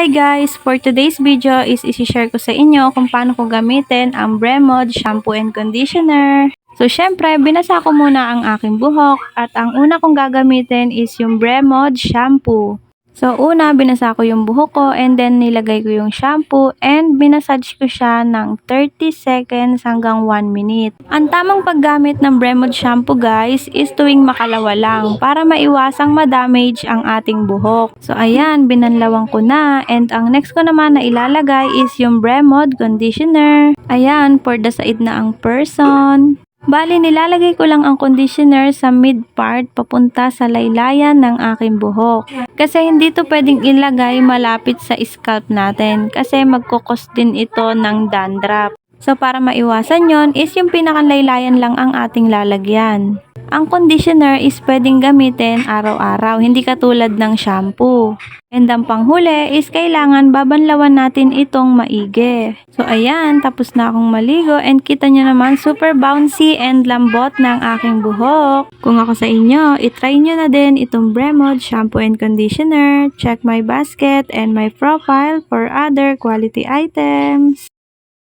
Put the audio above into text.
Hi guys! For today's video is isi-share ko sa inyo kung paano ko gamitin ang Bremod Shampoo and Conditioner. So syempre, binasa ko muna ang aking buhok at ang una kong gagamitin is yung Bremod Shampoo. So una, binasa ko yung buhok ko and then nilagay ko yung shampoo and binasage ko siya ng 30 seconds hanggang 1 minute. Ang tamang paggamit ng Bremod Shampoo guys is tuwing makalawa lang para maiwasang ma-damage ang ating buhok. So ayan, binanlawang ko na and ang next ko naman na ilalagay is yung Bremod Conditioner. Ayan, for the side na ang person. Bali, nilalagay ko lang ang conditioner sa mid part papunta sa laylayan ng aking buhok. Kasi hindi to pwedeng ilagay malapit sa scalp natin kasi magkukos din ito ng dandruff. So para maiwasan yon is yung pinakalaylayan lang ang ating lalagyan. Ang conditioner is pwedeng gamitin araw-araw, hindi katulad ng shampoo. And ang panghuli is kailangan babanlawan natin itong maigi. So ayan, tapos na akong maligo and kita nyo naman super bouncy and lambot ng aking buhok. Kung ako sa inyo, itry nyo na din itong Bremod Shampoo and Conditioner. Check my basket and my profile for other quality items.